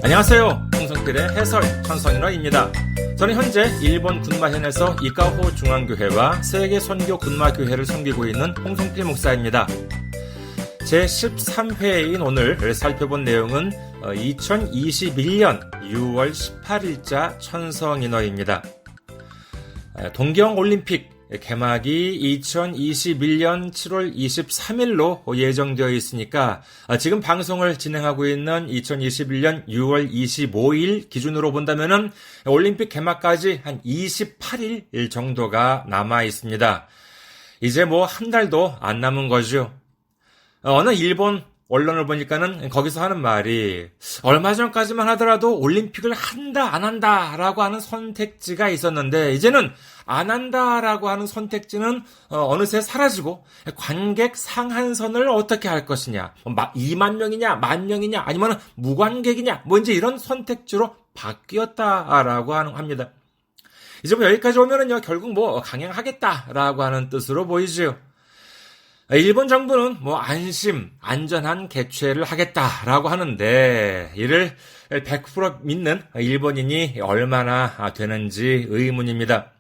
안녕하세요. 홍성필의 해설 천성인화입니다. 저는 현재 일본 군마현에서 이카호 중앙교회와 세계 선교 군마교회를 섬기고 있는 홍성필 목사입니다. 제13회인 오늘 살펴본 내용은 2021년 6월 18일자 천성인화입니다. 동경올림픽 개막이 2021년 7월 23일로 예정되어 있으니까 지금 방송을 진행하고 있는 2021년 6월 25일 기준으로 본다면은 올림픽 개막까지 한 28일 정도가 남아 있습니다. 이제 뭐 한 달도 안 남은 거죠. 어느 일본 언론을 보니까는 거기서 하는 말이 얼마 전까지만 하더라도 올림픽을 한다 안 한다 라고 하는 선택지가 있었는데 이제는 안 한다라고 하는 선택지는 어느새 사라지고 관객 상한선을 어떻게 할 것이냐 2만 명이냐 1만 명이냐 아니면 무관객이냐 뭐 이제 이런 선택지로 바뀌었다라고 합니다. 이제 뭐 여기까지 오면은요 결국 뭐 강행하겠다라고 하는 뜻으로 보이죠. 일본 정부는 뭐 안전한 개최를 하겠다라고 하는데 이를 100% 믿는 일본인이 얼마나 되는지 의문입니다.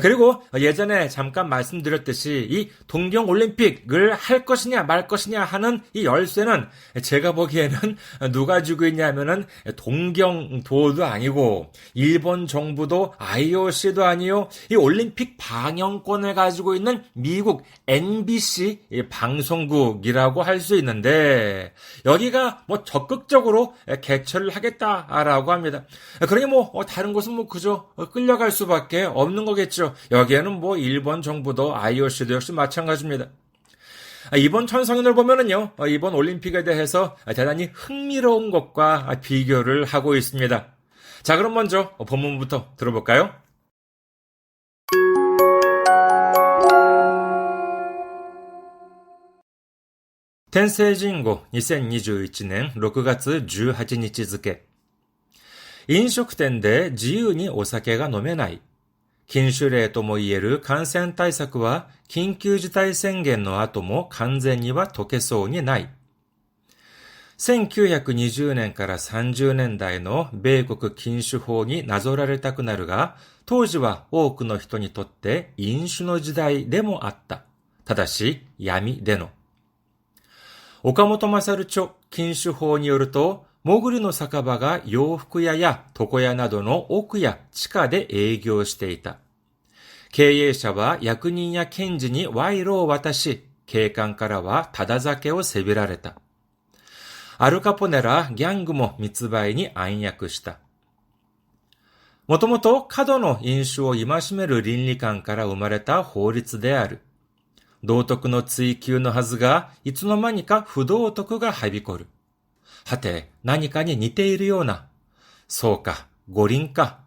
그리고 예전에 잠깐 말씀드렸듯이 이 동경올림픽을 할 것이냐 말 것이냐 하는 이 열쇠는 제가 보기에는 누가 쥐고 있냐면은 동경도도 아니고 일본 정부도 IOC도 아니요 이 올림픽 방영권을 가지고 있는 미국 MBC 방송국이라고 할 수 있는데 여기가 뭐 적극적으로 개최를 하겠다라고 합니다. 그러니 뭐 다른 곳은 뭐 그저 끌려갈 수밖에 없는 거겠죠. 여기에는 뭐 일본 정부도 IOC도 역시 마찬가지입니다. 이번 천성인을 보면은요, 이번 올림픽에 대해서 대단히 흥미로운 것과 비교를 하고 있습니다. 자, 그럼 먼저 본문부터 들어볼까요? 텐세이진고 2021年6月18日付飲食店で自由にお酒が飲めない禁酒令ともいえる感染対策は緊急事態宣言の後も完全には解けそうにない。1920年から30年代の米国禁酒法になぞられたくなるが、当時は多くの人にとって飲酒の時代でもあった。ただし闇での。岡本勝著禁酒法によると、潜りの酒場が洋服屋や床屋などの奥や地下で営業していた。経営者は役人や検事に賄賂を渡し、警官からはただ酒をせびられた。アルカポネらギャングも密売に暗躍した。もともと過度の飲酒を戒める倫理観から生まれた法律である。道徳の追求のはずが、いつの間にか不道徳がはびこる。はて、何かに似ているような。そうか、五輪か。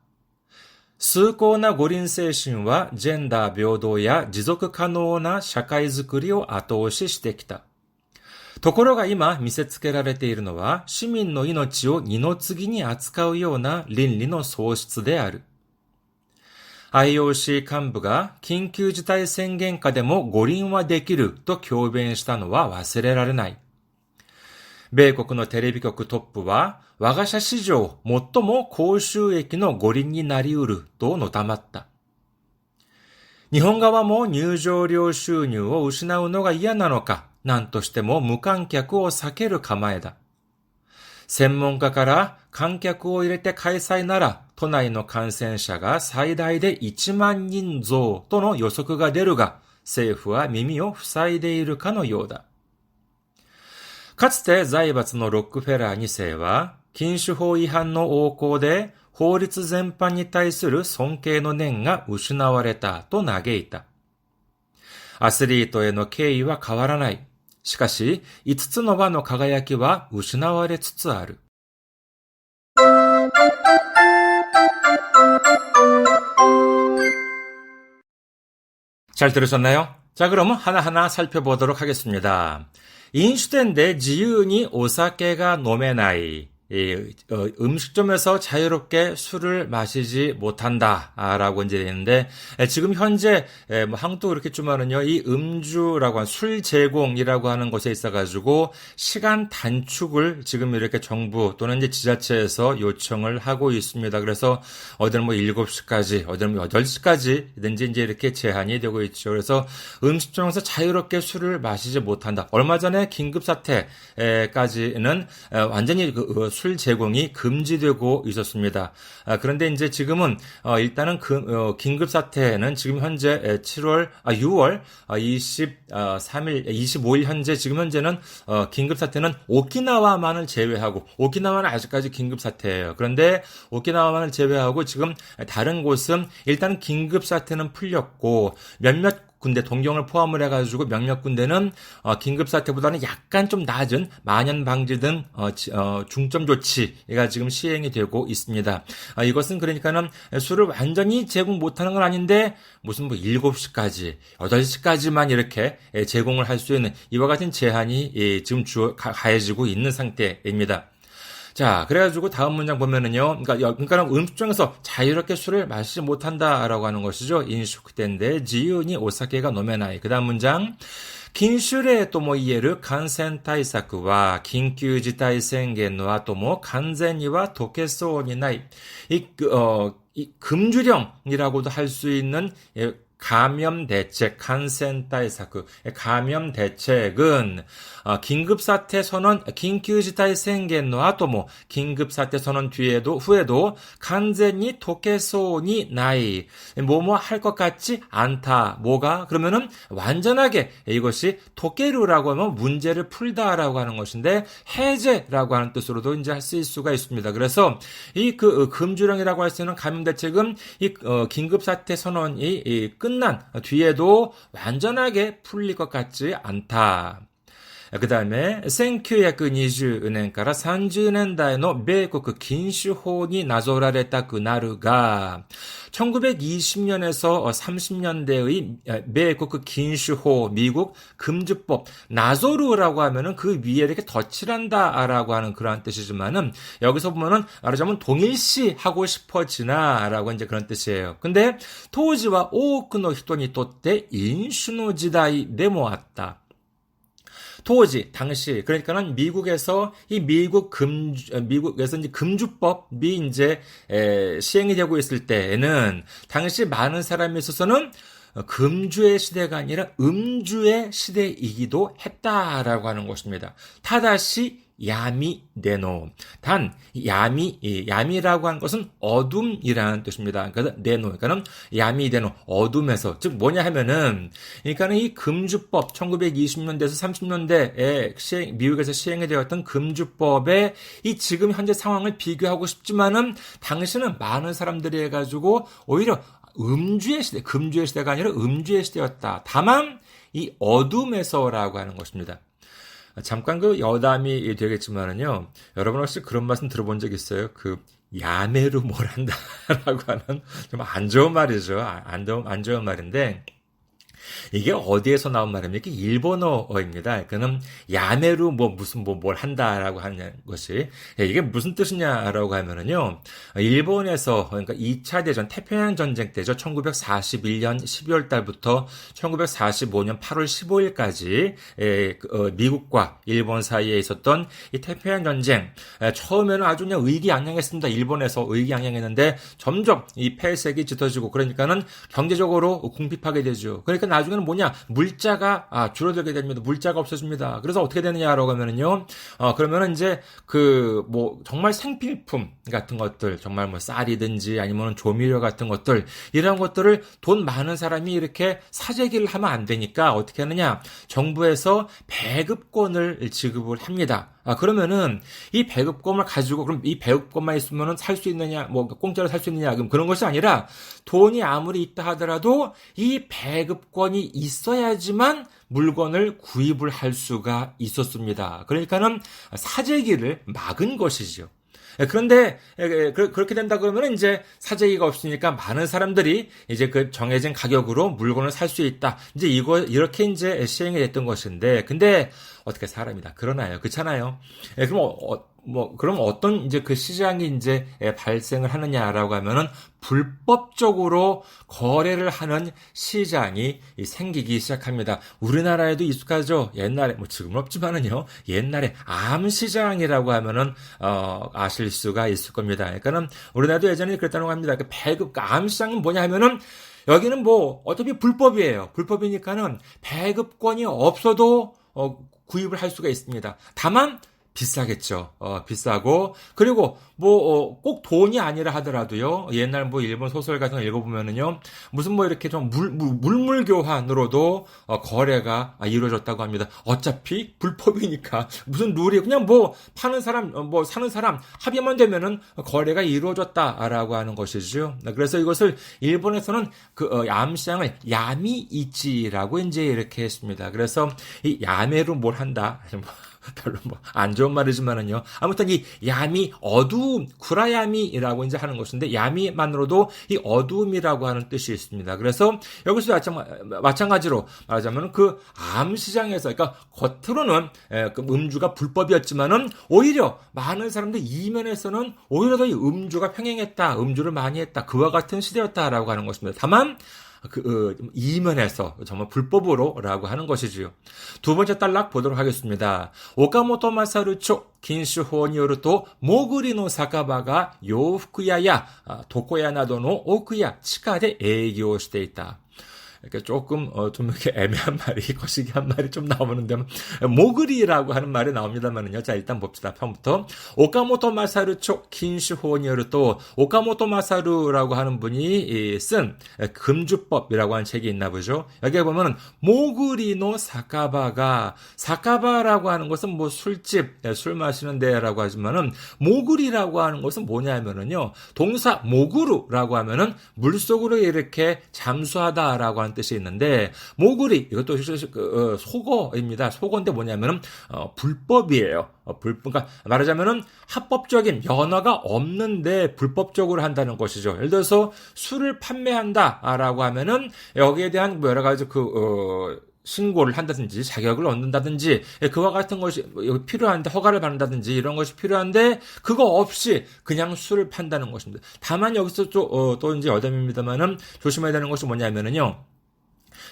崇高な五輪精神はジェンダー平等や持続可能な社会づくりを後押ししてきた。ところが今見せつけられているのは市民の命を二の次に扱うような倫理の喪失である。IOC 幹部が緊急事態宣言下でも五輪はできると強弁したのは忘れられない。米国のテレビ局トップは、我が社史上最も高収益の五輪になり得るとのたまった。日本側も入場料収入を失うのが嫌なのか、何としても無観客を避ける構えだ。専門家から観客を入れて開催なら、都内の感染者が最大で1万人増との予測が出るが、政府は耳を塞いでいるかのようだ。かつて財閥のロックフェラー2世は、禁酒法違反の横行で法律全般に対する尊敬の念が失われたと嘆いた。アスリートへの敬意は変わらない。しかし、5つの輪の輝きは失われつつある。잘 들으셨나요? 자, 그러면 하나하나 살펴보도록 하겠습니다. 인슈텐데 지유니 오사케가 노메나이. 음식점에서 자유롭게 술을 마시지 못한다라고 이제 되는데, 지금 현재 한국도 그렇겠지만은요, 이 음주라고 한 술 제공이라고 하는 것에 있어가지고 시간 단축을 지금 이렇게 정부 또는 이제 지자체에서 요청을 하고 있습니다. 그래서 어디는 7시까지, 어디는 8시까지든지 이제 이렇게 제한이 되고 있죠. 그래서 음식점에서 자유롭게 술을 마시지 못한다. 얼마 전에 긴급사태까지는 완전히 술 제공이 금지되고 있었습니다. 그런데 이제 지금은 일단은 긴급 사태는 지금 현재 6월 25일 현재 지금 현재는 긴급 사태는 오키나와만을 제외하고 오키나와는 아직까지 긴급 사태예요. 그런데 오키나와만을 제외하고 지금 다른 곳은 일단 긴급 사태는 풀렸고 몇몇 군데 동경을 포함을 해가지고 몇몇 군데는 긴급 사태보다는 약간 좀 낮은 만연 방지 등 중점 조치가 지금 시행이 되고 있습니다. 이것은 그러니까는 술을 완전히 제공 못하는 건 아닌데 무슨 7시까지, 8시까지만 이렇게 제공을 할 수 있는 이와 같은 제한이 지금 가해지고 있는 상태입니다. 자, 그래가지고 다음 문장 보면은요, 그러니까 음식점에서 자유롭게 술을 마시지 못한다라고 하는 것이죠. 인슈크텐데 지유니 오사케가 노메나이. 그 다음 문장. 緊酒令ともいえる感染対策は緊急事態宣言の後も完全には解けそうにない。이 금주령이라고도 할 수 있는 감염 대책,感染対策, 감염 대책은 긴급사태 선언, 긴急事態宣言の後も 긴급사태 선언 후에도 완전히 解けそうにない. 뭐뭐 할 것 같지 않다. 뭐가? 그러면은 완전하게 이것이 解ける라고 하면 문제를 풀다라고 하는 것인데 해제라고 하는 뜻으로도 이제 쓸 수가 있습니다. 그래서 이 금주령이라고 할 수 있는 감염 대책은 이 긴급사태 선언이 끝난 뒤에도 완전하게 풀릴 것 같지 않다. 그 다음에 1920年から30年代の米国禁酒法になぞられたくなるが 1920년에서 30년대의米国禁酒法, 미국 금주법, 나조르라고 하면은 그 위에 이렇게 덧칠한다라고 하는 그런 뜻이지만은 여기서 보면은 말하자면 동일시하고 싶어지나라고 이제 그런 뜻이에요. 근데 토지와 오크노 히토니 또때 인슈노 지다이 데모았다. 토지 당시 그러니까는 미국에서 이제 금주법이 이제 시행이 되고 있을 때에는 당시 많은 사람이 있어서는 금주의 시대가 아니라 음주의 시대이기도 했다라고 하는 것입니다. 타다시 야미네노. 단 야미라고 하는 것은 어둠이라는 뜻입니다. 그래서 네노, 그러니까는 야미네노, 어둠에서 즉 뭐냐 하면은 그러니까는 이 금주법 1920년대에서 30년대에 미국에서 시행이 되었던 금주법의 이 지금 현재 상황을 비교하고 싶지만은 당시는 많은 사람들이 해가지고 오히려 음주의 시대, 금주의 시대가 아니라 음주의 시대였다. 다만 이 어둠에서라고 하는 것입니다. 잠깐 여담이 되겠지만은요, 여러분 혹시 그런 말씀 들어본 적 있어요? 야매로 뭘 한다라고 하는 좀 안 좋은 말이죠. 안 좋은 말인데, 이게 어디에서 나온 말입니까? 일본어입니다. 그러니까는 야매로 뭘 한다라고 하는 것이 이게 무슨 뜻이냐라고 하면은요. 일본에서 그러니까 2차 대전 태평양 전쟁 때죠. 1941년 12월 달부터 1945년 8월 15일까지 미국과 일본 사이에 있었던 이 태평양 전쟁 처음에는 아주 그냥 의기양양했습니다. 일본에서 의기양양했는데 점점 이 폐색이 짙어지고 그러니까는 경제적으로 궁핍하게 되죠. 그러니까 나중에는 뭐냐? 물자가 줄어들게 됩니다. 물자가 없어집니다. 그래서 어떻게 되느냐라고 하면은요. 그러면은 이제 정말 생필품 같은 것들, 정말 쌀이든지 아니면 조미료 같은 것들, 이런 것들을 돈 많은 사람이 이렇게 사재기를 하면 안 되니까 어떻게 하느냐? 정부에서 배급권을 지급을 합니다. 그러면은 이 배급권을 가지고 그럼 이 배급권만 있으면은 살 수 있느냐, 공짜로 살 수 있느냐, 그럼 그런 것이 아니라 돈이 아무리 있다 하더라도 이 배급권이 있어야지만 물건을 구입을 할 수가 있었습니다. 그러니까는 사재기를 막은 것이죠. 그런데 그렇게 된다 그러면 이제 사재기가 없으니까 많은 사람들이 이제 그 정해진 가격으로 물건을 살 수 있다. 이제 이렇게 이제 시행이 됐던 것인데, 근데 어떻게 사람이 다 그러나요? 그렇잖아요. 그럼 그럼 어떤 이제 그 시장이 이제 발생을 하느냐라고 하면은 불법적으로 거래를 하는 시장이 생기기 시작합니다. 우리나라에도 익숙하죠. 옛날에 지금은 없지만은요. 옛날에 암시장이라고 하면은 아실 수가 있을 겁니다. 그러니까는 우리나라도 예전에 그랬다고 합니다. 그 배급 암시장은 뭐냐 하면은 여기는 어차피 불법이에요. 불법이니까는 배급권이 없어도 구입을 할 수가 있습니다. 다만 비싸겠죠. 비싸고 그리고 꼭 돈이 아니라 하더라도요. 옛날 일본 소설 같은 거 읽어보면은요. 무슨 이렇게 좀 물물 교환으로도 거래가 이루어졌다고 합니다. 어차피 불법이니까 무슨 룰이 그냥 파는 사람 사는 사람 합의만 되면은 거래가 이루어졌다라고 하는 것이죠. 그래서 이것을 일본에서는 암시장을 야미이치라고 이제 이렇게 했습니다. 그래서 이 야매로 뭘 한다. 별로 안 좋은 말이지만은요. 아무튼 이 야미, 어두움, 구라야미라고 이제 하는 것인데, 야미만으로도 이 어두움이라고 하는 뜻이 있습니다. 그래서 여기서 마찬가지로 말하자면 그 암시장에서, 그러니까 겉으로는 그 음주가 불법이었지만은 오히려 많은 사람들 이면에서는 오히려 더 이 음주가 평행했다, 음주를 많이 했다, 그와 같은 시대였다라고 하는 것입니다. 다만, 이면에서 정말 불법으로라고 하는 것이지요. 두 번째 단락 보도록 하겠습니다. 오카모토 마사루초 긴슈호によると 모그리노 사카바가 요프쿠야야 도코야 나도의 오쿠야 치카에営業していた. 이렇게 조금 좀 이렇게 애매한 말이 거시기한 말이 좀 나오는데 모그리라고 하는 말이 나옵니다만은요. 자 일단 봅시다. 처음부터 오카모토 마사루초 긴슈호니 요르또 오카모토 마사루라고 하는 분이 쓴 금주법이라고 하는 책이 있나 보죠. 여기에 보면은 모그리노 사카바라고 하는 것은 술집 술 마시는 데라고 하지만은 모그리라고 하는 것은 뭐냐면은요. 동사 모구루라고 하면은 물속으로 이렇게 잠수하다라고 하는 뜻이 있는데 모구리 이것도 속어입니다. 속어인데 뭐냐면은 불법이에요. 그러니까 말하자면은 합법적인 연어가 없는데 불법적으로 한다는 것이죠. 예를 들어서 술을 판매한다라고 하면은 여기에 대한 여러 가지 신고를 한다든지 자격을 얻는다든지 그와 같은 것이 필요한데 허가를 받는다든지 이런 것이 필요한데 그거 없이 그냥 술을 판다는 것입니다. 다만 여기서 또 이제 여담입니다만은 조심해야 되는 것이 뭐냐면은요.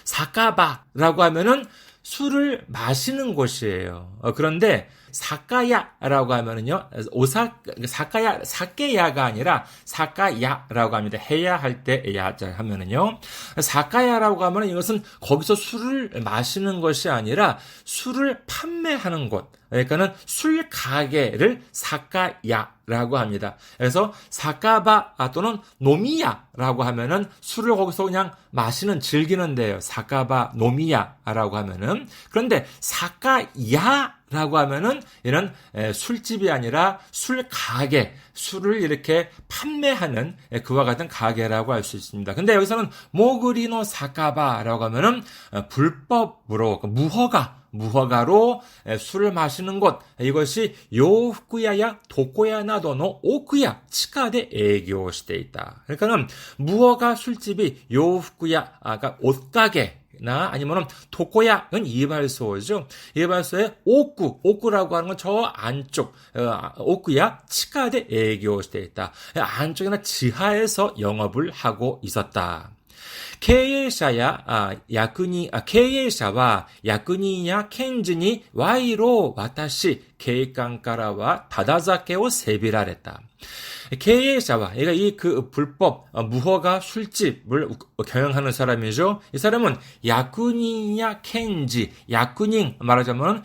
사카바라고 하면은 술을 마시는 곳이에요. 그런데 사카야라고 하면은요, 사케야가 아니라 사카야라고 합니다. 해야 할 때 야자 하면은요, 사카야라고 하면은 이것은 거기서 술을 마시는 것이 아니라 술을 판매하는 곳. 그러니까는 술 가게를 사카야라고 합니다. 그래서 사카바 또는 노미야라고 하면은 술을 거기서 그냥 마시는 즐기는 데요. 사카바 노미야라고 하면은 그런데 사카야라고 하면은 이런 술집이 아니라 술 가게, 술을 이렇게 판매하는 그와 같은 가게라고 할 수 있습니다. 근데 여기서는 모그리노 사카바라고 하면은 불법으로 무허가로 술을 마시는 곳 이것이 요프쿠야야 도코야 나도의 오쿠야 치카에営業していた. 그러니까는 무허가 술집이 요프쿠야 그러니까 옷가게 나 아니면은 도코야는 이발소죠. 이발소의 오쿠라고 하는 건 저 안쪽 오쿠야 치카에 営業していた. 안쪽이나 지하에서 영업을 하고 있었다. 経営者は役人や検事に賄賂を渡し、警官からはただ酒をせびられた.経営者와 이 불법 무허가 술집을 경영하는 사람이죠. 이 사람은 야쿠닌야 켄지, 야쿠닌 말하자면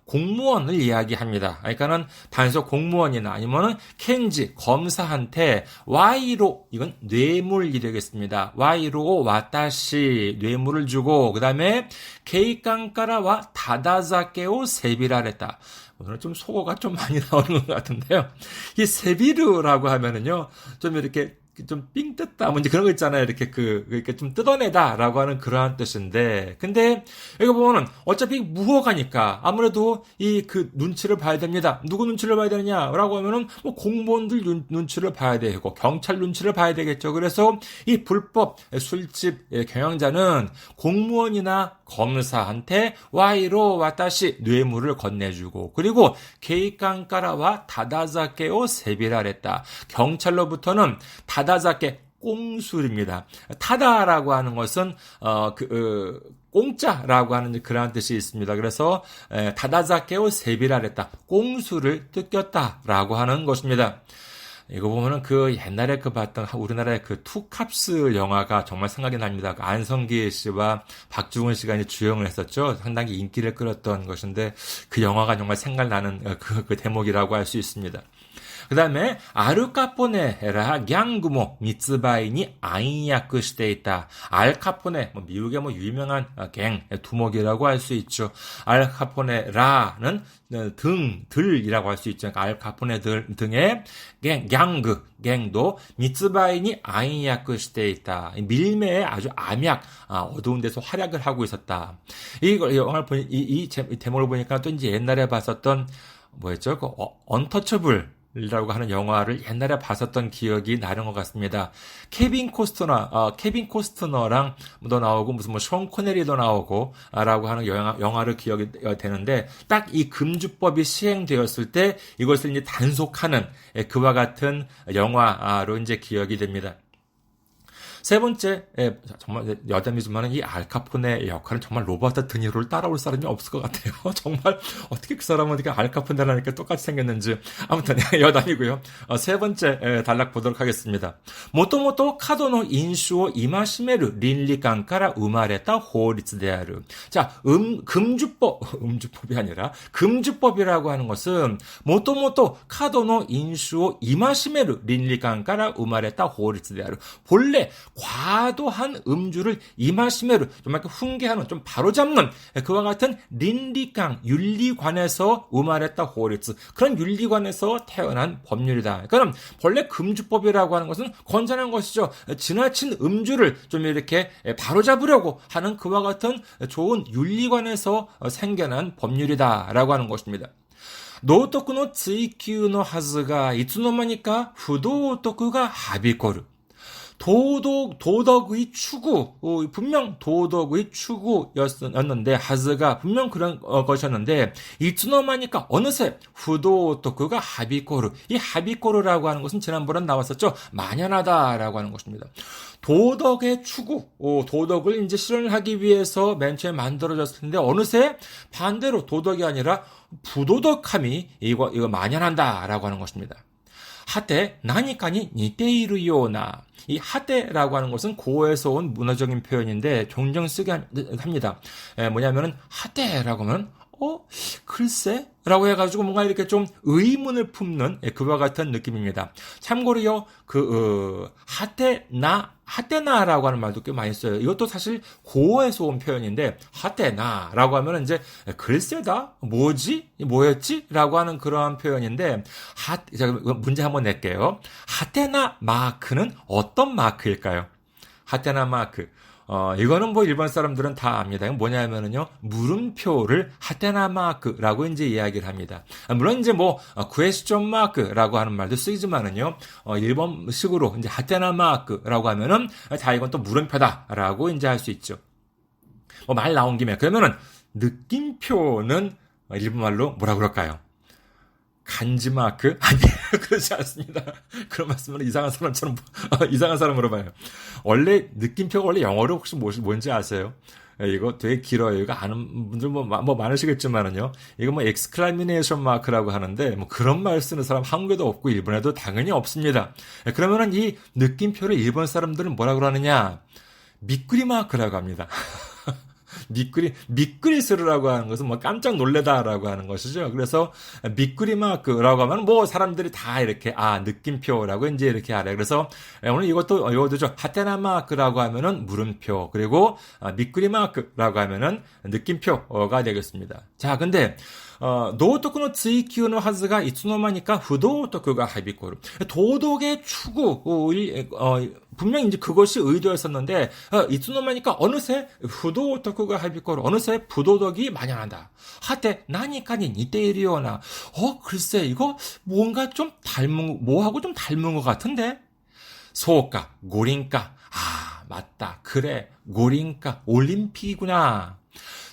공무원을 이야기합니다. 그러니까는 단속 공무원이나 아니면은 켄지 검사한테 와이로 이건 뇌물 이되겠습니다. 와이로 와타시 뇌물을 주고 그다음에 케이칸카라와 다다자케오 세비라랬다. 오늘 좀 속어가 좀 많이 나오는 것 같은데요. 이 세비르라고 하면은요, 좀 이렇게 좀 삥 뜯다, 뭐 이제 그런 거 있잖아요. 이렇게 이렇게 좀 뜯어내다라고 하는 그러한 뜻인데, 근데 여기 보면은 어차피 무허가니까 아무래도 눈치를 봐야 됩니다. 누구 눈치를 봐야 되느냐라고 하면은 공무원들 눈치를 봐야 되고 경찰 눈치를 봐야 되겠죠. 그래서 이 불법 술집 경영자는 공무원이나 검사한테 와이로 와타시 뇌물을 건네주고 그리고 게이칸카라와 다다자케오 세비라랬다. 경찰로부터는 다다자케 꽁술입니다. 타다라고 하는 것은 공짜라고 하는 그런 뜻이 있습니다. 그래서 다다자케오 세비라랬다. 꽁수를 뜯겼다라고 하는 것입니다. 이거 보면은 옛날에 봤던 우리나라의 투캅스 영화가 정말 생각이 납니다. 안성기 씨와 박중훈 씨가 이제 주연을 했었죠. 상당히 인기를 끌었던 것인데 그 영화가 정말 생각나는 그 대목이라고 할 수 있습니다. 그 다음에 알카포네라 갱구모 미츠바이니 아인야크 시대 있다. 알카포네 미국의 유명한 갱 두목이라고 할 수 있죠. 알카포네라는 들이라고 할 수 있죠. 알카포네 등의 갱도 미츠바이니 아인야크 시대 있다. 밀매에 아주 암약 어두운 데서 활약을 하고 있었다. 이걸 영화를 보니 이 제목을 보니까 또 이제 옛날에 봤었던 뭐였죠? 언터처블 이라고 하는 영화를 옛날에 봤었던 기억이 나는 것 같습니다. 케빈 코스트너랑 도 나오고 무슨 션 코네리도 나오고 라고 하는 영화를 기억이 되는데 딱 이 금주법이 시행되었을 때 이것을 이제 단속하는 그와 같은 영화로 이제 기억이 됩니다. 세 번째, 정말 여담이지만 이 알카포네 역할은 정말 로버트 드니로를 따라올 사람이 없을 것 같아요. 정말 어떻게 그 사람은 어떻게 알카포네라니까 똑같이 생겼는지. 아무튼 여담이고요. 세 번째 단락 보도록 하겠습니다. 모토모토 카도노 인슈오 이마시메르 린리칸카라 우마레타 호리츠데아르. 자, 음주법이 아니라 금주법이라고 하는 것은 모토모토 카도노 인슈오 이마시메르 린리칸카라 우마레타 호리츠데아르. 본래 과도한 음주를 이마시메르 좀 이렇게 훈계하는 좀 바로잡는 그와 같은 린리강 윤리관에서 우마레타 호리츠 그런 윤리관에서 태어난 법률이다. 그러니까 본래 금주법이라고 하는 것은 건전한 것이죠. 지나친 음주를 좀 이렇게 바로잡으려고 하는 그와 같은 좋은 윤리관에서 생겨난 법률이다라고 하는 것입니다. 노토쿠노 츠이kyūの はずがいつの間にか不道徳がはびこる. 도덕의 추구, 분명 도덕의 추구였는데, 하즈가 분명 그런 것이었는데, 이츠노마니까 어느새 후도토크가 하비코르. 이 하비코르라고 하는 것은 지난번에 나왔었죠. 만연하다라고 하는 것입니다. 도덕의 추구, 도덕을 이제 실현하기 위해서 맨 처음에 만들어졌을 텐데, 어느새 반대로 도덕이 아니라 부도덕함이 이거 만연한다라고 하는 것입니다. 하테 나니까니 니테이르요나. 이 하테라고 하는 것은 고에서 온 문화적인 표현인데 종종 쓰게 합니다. 뭐냐면은 하테라고 하면 글쎄? 라고 해가지고 뭔가 이렇게 좀 의문을 품는 그와 같은 느낌입니다. 참고로요, 하테나라고 하는 말도 꽤 많이 써요. 이것도 사실 고어에서 온 표현인데, 하테나라고 하면 이제, 글쎄다? 뭐지? 뭐였지? 라고 하는 그러한 표현인데, 자, 문제 한번 낼게요. 하테나 마크는 어떤 마크일까요? 하테나 마크. 이거는 일본 사람들은 다 압니다. 이건 뭐냐면은요, 물음표를 하테나 마크라고 이제 이야기를 합니다. 물론 이제 쿠에스천 마크라고 하는 말도 쓰이지만은요, 일본식으로 이제 하테나 마크라고 하면은, 이건 또 물음표다라고 이제 할 수 있죠. 말 나온 김에, 그러면은, 느낌표는 일본말로 뭐라 그럴까요? 간지마크? 아니에요. 그렇지 않습니다. 그런 말씀은 이상한 사람으로 봐요. 원래, 느낌표가 원래 영어로 혹시 뭔지 아세요? 이거 되게 길어요. 이거 아는 분들 많으시겠지만은요. 이거 엑스클라미네이션 마크라고 하는데, 그런 말 쓰는 사람 한국에도 없고 일본에도 당연히 없습니다. 그러면은 이 느낌표를 일본 사람들은 뭐라 그러느냐? 미꾸리 마크라고 합니다. 미끄리스르라고 하는 것은 깜짝 놀래다라고 하는 것이죠. 그래서 미끄리 마크라고 하면 사람들이 다 이렇게 느낌표라고 이제 이렇게 알아요. 그래서 오늘 이것도 하테나 마크라고 하면은 물음표, 그리고 미끄리 마크라고 하면은 느낌표가 되겠습니다. 자, 근데 도덕의 츠이kyū의 はずがいつの間にか不道徳がはびこる. 도덕의 추구, 분명히 이제 그것이 의도였었는데, 이츠노마니까 어느새 부도덕가 하비코로, 어느새 부도덕이 만연한다. 하테 나니까니 니테이리오나. 글쎄 이거 뭔가 좀 뭐하고 좀 닮은 것 같은데. 소까, 고린까. 맞다. 그래, 고린까, 올림픽이구나.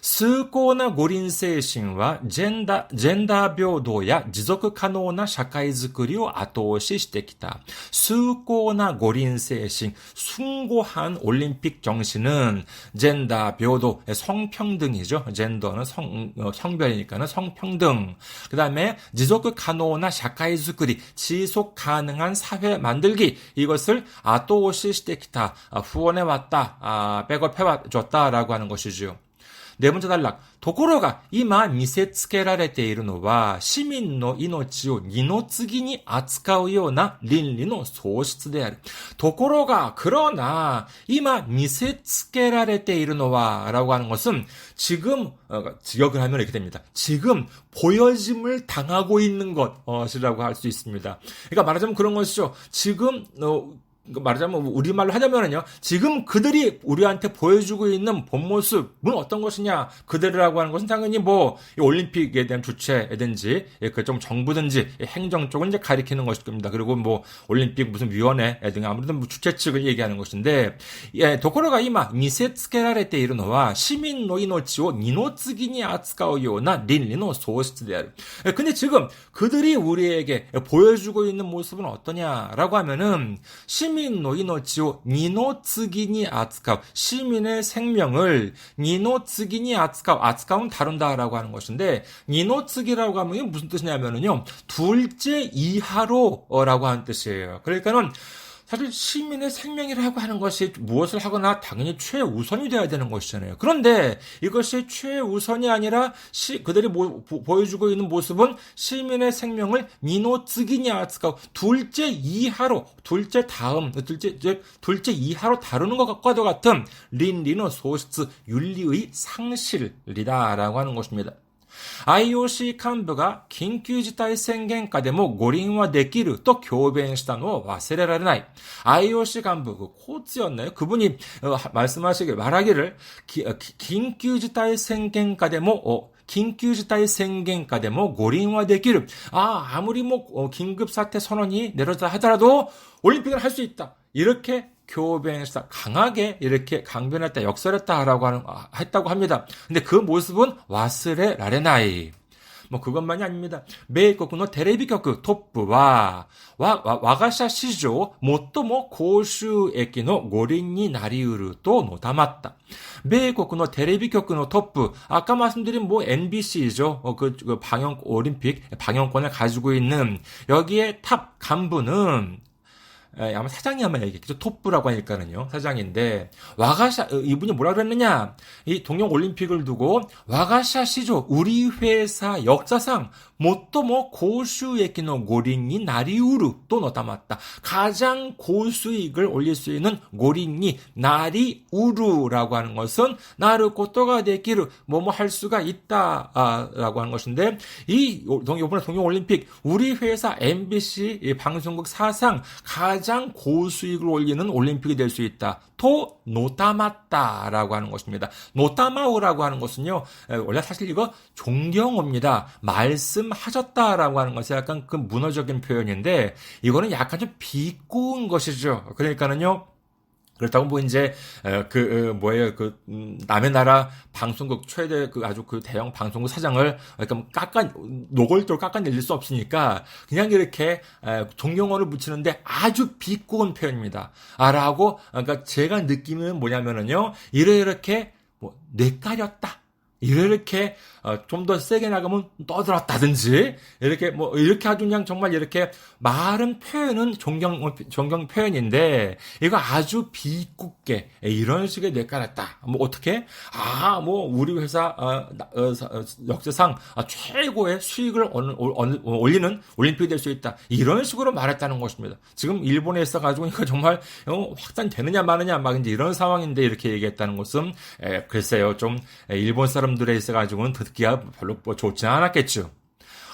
崇高な五輪精神はジェンダー平等や持続可能な社会づくりを後押ししてきた.崇高な五輪精神, 숭고한 올림픽 정신은 젠더平等, 성평등이죠. 젠더는 성별이니까는 성평등. 그 다음에 지속 가능한社会づくり, 지속 가능한 사회 만들기. 이것을後押ししてきた, 후원해왔다, 백업해줬다라고 하는 것이죠. 네 번째 단락. ところが今見せつけられているのは市民の命を二の次に扱うような倫理の喪失である. ところが 그러나今見せつけられているのは라고 하는 것은 지금 직역을 하면 이렇게 됩니다. 지금 보여짐을 당하고 있는 것이라고 할 수 있습니다. 그러니까 말하자면 그런 것이죠. 지금 말하자면 우리말로 하자면은요. 지금 그들이 우리한테 보여주고 있는 본 모습은 어떤 것이냐? 그들이라고 하는 것은 당연히 뭐 올림픽에 대한 주체든지 그 좀 정부든지 행정 쪽을 이제 가리키는 것일 겁니다. 그리고 뭐 올림픽 무슨 위원회 등 아무래도 뭐 주체 측을 얘기하는 것인데, 예, ところが今見せつけられているのは市民の命を二の次に扱うような倫理の喪失である. 근데 지금 그들이 우리에게 보여주고 있는 모습은 어떠냐라고 하면은 시민의命を 니노츠기니 아츠카우, 시민의 생명을 니노츠기니 아츠카우는 다룬다라고 하는 것인데, 니노츠기라고 하면 무슨 뜻이냐면은요, 둘째 이하로라고 하는 뜻이에요. 그러니까는 사실 시민의 생명이라고 하는 것이 무엇을 하거나 당연히 최우선이 되어야 되는 것이잖아요. 그런데 이것이 최우선이 아니라 그들이 보여주고 있는 모습은 시민의 생명을 니노츠기니 아츠카우, 둘째 이하로, 둘째 이하로 다루는 것과도 같은 린리노 소시츠, 윤리의 상실이다라고 하는 것입니다. IOC 幹部が緊急事態宣言下でも五輪はできると強弁したのを忘れられない. IOC 幹部, 코츠였나요? 그분이 말하기를緊急事態宣言下でも緊急事態宣言下でも五輪はできる. 아무리 뭐 긴급사태 선언이 내려졌다 하더라도 올림픽을 할 수 있다. 이렇게 교변했다. 강하게 이렇게 강변했다. 역설했다라고 했다고 합니다. 근데 그 모습은 와스레 라레나이. 뭐 그것만이 아닙니다. 미국의 텔레비局 トップは 와가샤 시조 모토모 고슈에키의 고린이 나리우르と 노다맞다. 미국의 텔레비局の トップ, 아까 말씀드린 뭐 NBC죠. 그 방영 올림픽 방영권을 가지고 있는 여기에 탑 간부는 아마 사장이 아마 얘기했죠. 톱부라고 하니까는요. 사장인데, 와가샤, 이분이 뭐라 그랬느냐. 이 동경올림픽을 두고, 와가샤 시조, 우리 회사 역사상, 모토모 고수익의 고린이 나리우르 또 노다맞다. 가장 고수익을 올릴 수 있는 고린이 나리우르라고 하는 것은, 나를 고토가 되기를, 할 수가 있다, 라고 하는 것인데, 이번에 동경올림픽, 우리 회사 MBC 방송국 사상 가장 고수익을 올리는 올림픽이 될 수 있다. 또 노다맞다라고 하는 것입니다. 노다마우라고 하는 것은요. 원래 사실 이거 존경어입니다. 말씀하셨다라고 하는 것이 약간 그 문어적인 표현인데 이거는 약간 좀 비꼬은 것이죠. 그러니까는요. 그렇다고 뭐 이제 남의 나라 방송국 최대 아주 대형 방송국 사장을 노골적으로 깎아내릴 수 없으니까 그냥 이렇게 존경어를 붙이는데 아주 비꼬은 표현입니다. 라고 그러니까 제가 느끼는 뭐냐면은요. 이렇게 뇌까렸다. 이렇게 좀 더 세게 나가면 떠들었다든지 이렇게 아주 그냥 정말 이렇게 말은 표현은 존경 표현인데 이거 아주 비꼬게 이런 식의 뇌까렸다. 어떻게? 우리 회사 역사상 최고의 수익을 올리는 올림픽이 될 수 있다. 이런 식으로 말했다는 것입니다. 지금 일본에 있어가지고 이거 정말 확산되느냐 마느냐 막 이제 이런 상황인데 이렇게 얘기했다는 것은 글쎄요 좀 일본 사람들에 있어가지고는 듣기가 별로 좋지는 않았겠죠.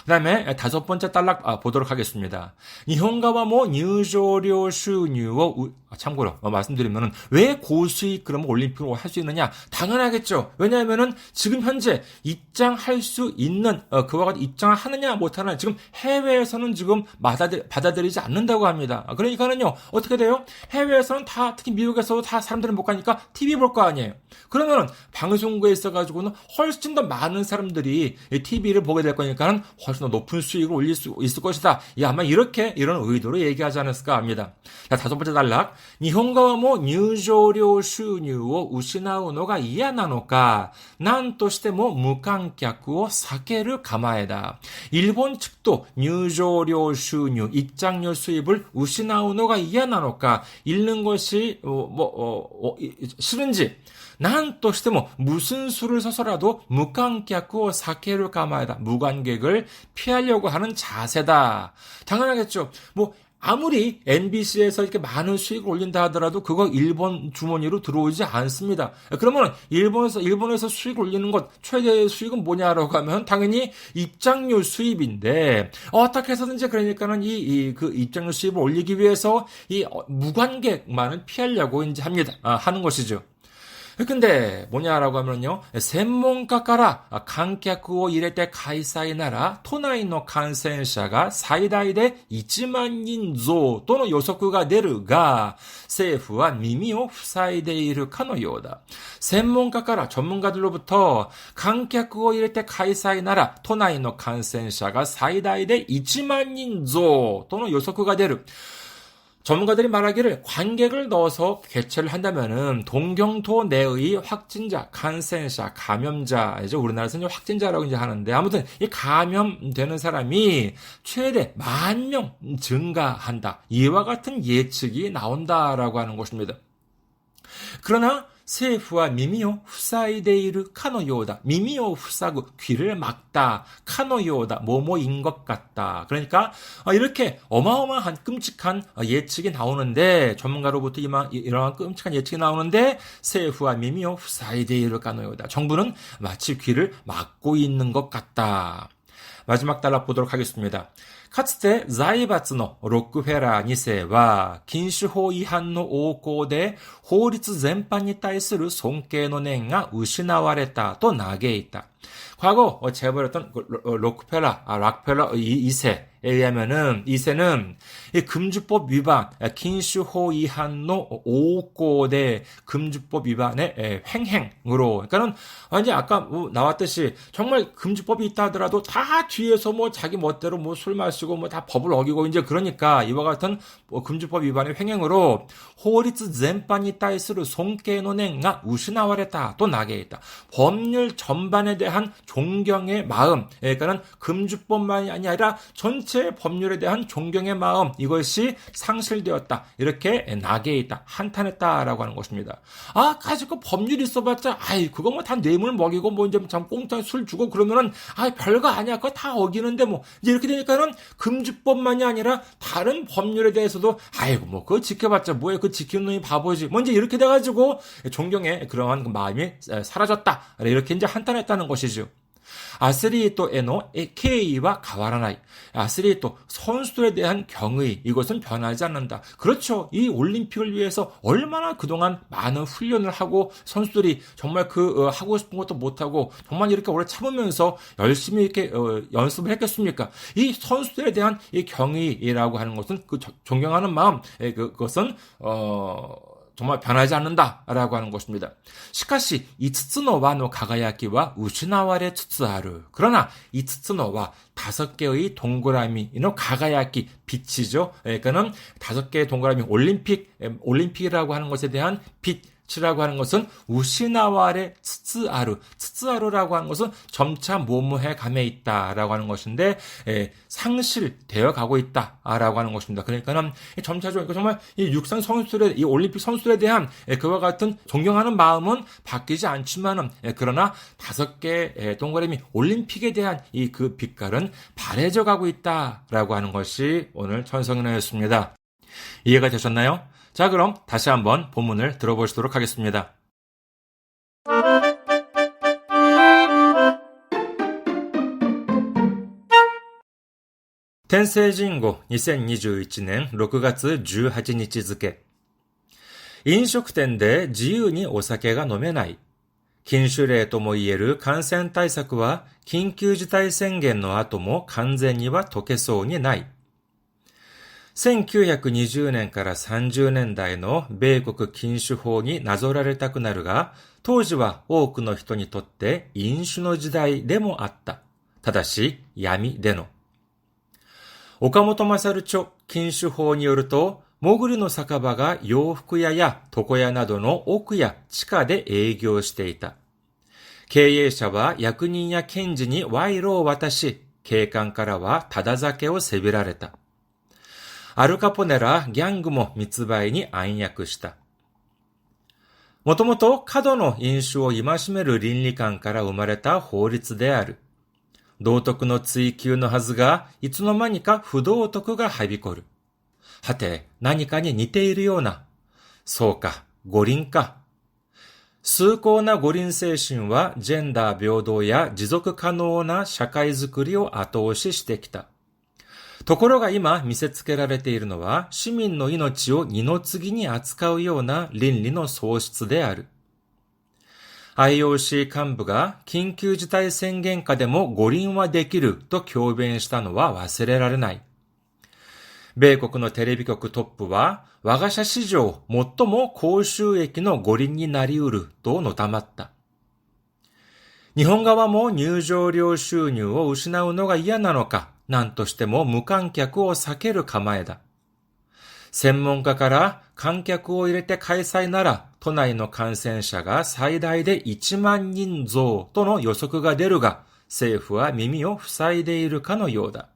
그 다음에 다섯 번째 단락 보도록 하겠습니다. 일본가와 뭐入場料収入を 참고로 말씀드리면은 왜 고수익 그러면 올림픽을 할 수 있느냐? 당연하겠죠. 왜냐하면은 지금 현재 입장할 수 있는 그와 같이 입장을 하느냐 못하느냐 지금 해외에서는 지금 받아들이지 않는다고 합니다. 그러니까는요 어떻게 돼요? 해외에서는 다 특히 미국에서도 다 사람들은 못 가니까 TV 볼 거 아니에요. 그러면은 방송국에 있어가지고는 훨씬 더 많은 사람들이 TV를 보게 될 거니까는 훨씬 더 높은 수익을 올릴 수 있을 것이다. 아마 이렇게 이런 의도로 얘기하지 않았을까 합니다. 자, 다섯 번째 단락. 일본어와 뭐入場料収入を失うのが嫌なのか、なんとしても無観客を避ける構えだ. 일본 측도入場料収入, 입장료 수입을 失うのが嫌なのか, 잃는 것이 싫은지, なんとしても 무슨 수를 서서라도 무관객을 避ける構えだ. 무관객을 피하려고 하는 자세다. 당연하겠죠. 아무리 MBC에서 이렇게 많은 수익을 올린다 하더라도 그거 일본 주머니로 들어오지 않습니다. 그러면 일본에서 수익을 올리는 것 최대 수익은 뭐냐라고 하면 당연히 입장료 수입인데 어떻게 해서든지 그러니까는 그 입장료 수입을 올리기 위해서 이 무관객만은 피하려고 이제 하는 것이죠. 근데 뭐냐라고 하면요. 専門家から観客を入れて開催なら都内の感染者が最大で1万人増との予測が出るが政府は耳を塞いでいるかのようだ. 専門家から전문가들로부터観客を入れて開催なら都内の感染者が最大で1万人増との予測が出る. 전문가들이 말하기를 관객을 넣어서 개최를 한다면은 동경도 내의 확진자, 감염자, 감염자이죠. 우리나라에서는 확진자라고 이제 하는데 아무튼 이 감염되는 사람이 최대 10,000명 증가한다. 이와 같은 예측이 나온다라고 하는 것입니다. 그러나 政府は耳を塞いでいるかのようだ. 耳を塞ぐ, 귀를 막다. かのようだ, 뭐뭐인 것 같다. 그러니까 이렇게 어마어마한 끔찍한 예측이 나오는데 전문가로부터 이러한 끔찍한 예측이 나오는데 政府は耳を塞いでいるかのようだ. 정부는 마치 귀를 막고 있는 것 같다. 마지막 단락 보도록 하겠습니다. かつて財閥のロックフェラー2世は禁酒法違反の横行で法律全般に対する尊敬の念が失われたと嘆いた. 과거 재벌이었던 락펠러 2세에 의하면은 2세는 금주법 위반, 긴슈호 위반의 오고대 금주법 위반의 횡행으로, 그러니까는 이제 아까 나왔듯이 정말 금주법이 있다 하더라도 다 뒤에서 자기 멋대로 술 마시고 다 법을 어기고 이제 그러니까 이와 같은 금주법 위반의 횡행으로 호리츠 젠판이 따이스루 손케노넨가 우시나와레다 또 나게 있다. 법률 전반에 대한 존경의 마음, 그러니까는 금주법만이 아니라 전체 법률에 대한 존경의 마음, 이것이 상실되었다. 이렇게 나게 있다. 한탄했다라고 하는 것입니다. 가지고 법률이 있어봤자, 그거 다 뇌물 먹이고 이제 참 공짜 술 주고 그러면은, 별거 아니야. 그거 다 어기는데 이제 이렇게 되니까는 금주법만이 아니라 다른 법률에 대해서도, 그거 지켜봤자 뭐야. 그거 지키는 놈이 바보지. 이제 이렇게 돼가지고 존경의 그러한 마음이 사라졌다. 이렇게 이제 한탄했다는 것이죠. 아스리토에노 케이와 가와라나이. 아스리토, 선수들에 대한 경의, 이것은 변하지 않는다. 그렇죠. 이 올림픽을 위해서 얼마나 그동안 많은 훈련을 하고 선수들이 정말 하고 싶은 것도 못하고 정말 이렇게 오래 참으면서 열심히 이렇게 연습을 했겠습니까? 이 선수들에 대한 이 경의라고 하는 것은 존경하는 마음, 그것은 정말 변하지 않는다라고 하는 것입니다. 시카시 이츠츠노와의 가가야키와 우시나와레 츠츠아루. 그러나 이츠츠노와 5개의 동그라미의 가가야키, 빛이죠. 그러니까는 5개의 동그라미 올림픽이라고 하는 것에 대한 빛 치라고 하는 것은 우시나와레 츠츠아루라고 하는 것은 점차 모모해 감에 있다라고 하는 것인데 상실되어 가고 있다라고 하는 것입니다. 그러니까는 점차적으로 정말 이 육상 선수들의 이 올림픽 선수들에 대한 그와 같은 존경하는 마음은 바뀌지 않지만은 그러나 5개 동그라미 올림픽에 대한 이 그 빛깔은 바래져 가고 있다라고 하는 것이 오늘 천성인화였습니다. 이해가 되셨나요? 자, 그럼 다시 한번 본문을 들어보시도록 하겠습니다. 天聖人語2021年6月18日付飲食店で自由にお酒が飲めない。禁酒令とも言える感染対策は緊急事態宣言の後も完全には解けそうにない。1920年から30年代の米国禁酒法になぞられたくなるが、当時は多くの人にとって飲酒の時代でもあった。ただし、闇での。岡本勝著禁酒法によると、潜りの酒場が洋服屋や床屋などの奥や地下で営業していた。経営者は役人や検事に賄賂を渡し、警官からはただ酒をせびられた。アルカポネらギャングも密売に暗躍した。もともと過度の飲酒を戒める倫理観から生まれた法律である。道徳の追求のはずが、いつの間にか不道徳がはびこる。はて、何かに似ているような。そうか、五輪か。崇高な五輪精神は、ジェンダー平等や持続可能な社会づくりを後押ししてきた。ところが今見せつけられているのは、市民の命を二の次に扱うような倫理の喪失である。IOC 幹部が緊急事態宣言下でも五輪はできると強弁したのは忘れられない。米国のテレビ局トップは、我が社史上最も高収益の五輪になり得るとのたまった。日本側も入場料収入を失うのが嫌なのか、何としても無観客を避ける構えだ。専門家から観客を入れて開催なら都内の感染者が最大で1万人増との予測が出るが、政府は耳を塞いでいるかのようだ。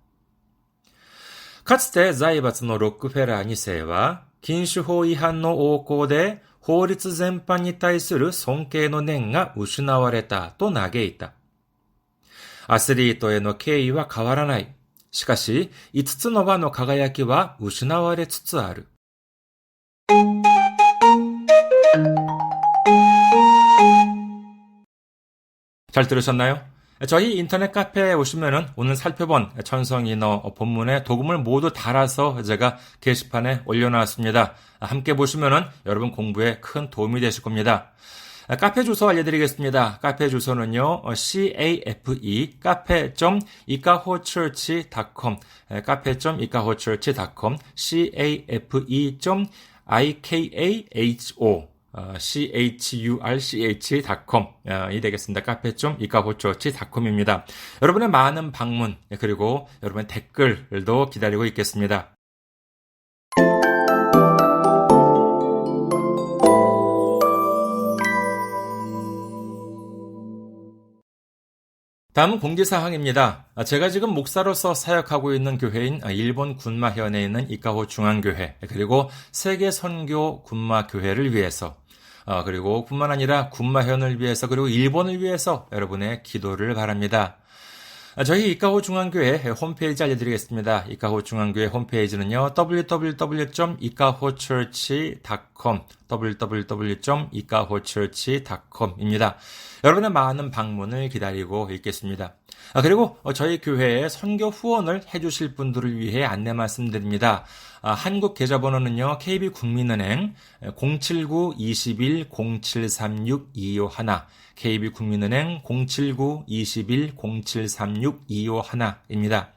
かつて財閥のロックフェラー2世は、禁酒法違反の横行で法律全般に対する尊敬の念が失われたと嘆いた。アスリートへの敬意は変わらない。しかし、5つの輪の輝きは失われつつある。잘 들으셨나요? 저희 인터넷 카페에 오시면은 오늘 살펴본 천성인어 본문의 도금을 모두 달아서 제가 게시판에 올려놨습니다. 함께 보시면은 여러분 공부에 큰 도움이 되실 겁니다. 카페 주소 알려드리겠습니다. 카페 주소는요, cafe, cafe.ikahochurch.com, cafe.ikahochurch.com, cafe.ikaho, church.com 이 되겠습니다. 카페.ikahochurch.com입니다. 여러분의 많은 방문, 그리고 여러분의 댓글도 기다리고 있겠습니다. 다음은 공지사항입니다. 제가 지금 목사로서 사역하고 있는 교회인 일본 군마현에 있는 이카호 중앙교회, 그리고 세계선교 군마교회를 위해서, 그리고 뿐만 아니라 군마현을 위해서, 그리고 일본을 위해서 여러분의 기도를 바랍니다. 저희 이카호 중앙교회 홈페이지 알려드리겠습니다. 이카호 중앙교회 홈페이지는요, www.ikahochurch.com, www.ikahochurch.com입니다. 여러분의 많은 방문을 기다리고 있겠습니다. 그리고 저희 교회에 선교 후원을 해주실 분들을 위해 안내 말씀드립니다. 한국 계좌번호는요, KB국민은행 079-21-0736-251, KB국민은행 079-21-0736-251입니다.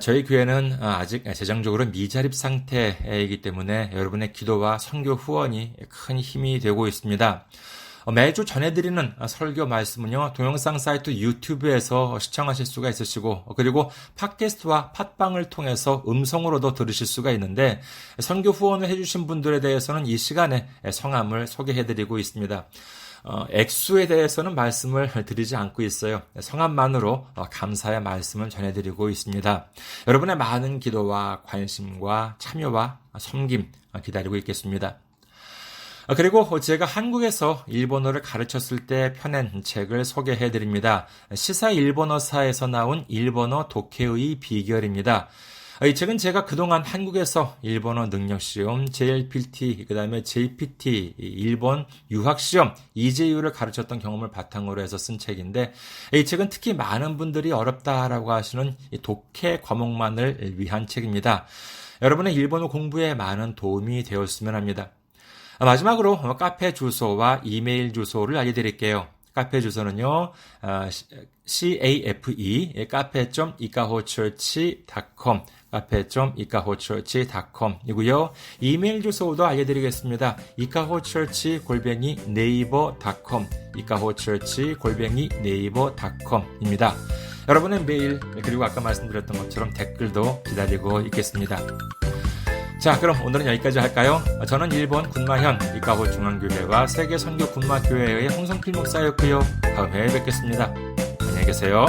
저희 교회는 아직 재정적으로 미자립 상태이기 때문에 여러분의 기도와 선교 후원이 큰 힘이 되고 있습니다. 매주 전해드리는 설교 말씀은요, 동영상 사이트 유튜브에서 시청하실 수가 있으시고, 그리고 팟캐스트와 팟빵을 통해서 음성으로도 들으실 수가 있는데, 선교 후원을 해주신 분들에 대해서는 이 시간에 성함을 소개해드리고 있습니다. 액수에 대해서는 말씀을 드리지 않고 있어요. 성함만으로 감사의 말씀을 전해드리고 있습니다. 여러분의 많은 기도와 관심과 참여와 섬김 기다리고 있겠습니다. 그리고 제가 한국에서 일본어를 가르쳤을 때 펴낸 책을 소개해드립니다. 시사 일본어사에서 나온 일본어 독해의 비결입니다. 이 책은 제가 그동안 한국에서 일본어 능력시험, JLPT, 그 다음에 JPT, 일본 유학시험, EJU를 가르쳤던 경험을 바탕으로 해서 쓴 책인데, 이 책은 특히 많은 분들이 어렵다라고 하시는 이 독해 과목만을 위한 책입니다. 여러분의 일본어 공부에 많은 도움이 되었으면 합니다. 마지막으로 카페 주소와 이메일 주소를 알려드릴게요. 카페 주소는요, cafe, cafe.ikahochurch.com, cafe.ikahochurch.com 이고요. 이메일 주소도 알려드리겠습니다. ikahochurch@naver.com, ikahochurch@naver.com입니다. 여러분의 메일, 그리고 아까 말씀드렸던 것처럼 댓글도 기다리고 있겠습니다. 자, 그럼 오늘은 여기까지 할까요? 저는 일본 군마현 이카호 중앙교회와 세계 선교 군마교회의 홍성필 목사였고요. 다음 회에 뵙겠습니다. 안녕히 계세요.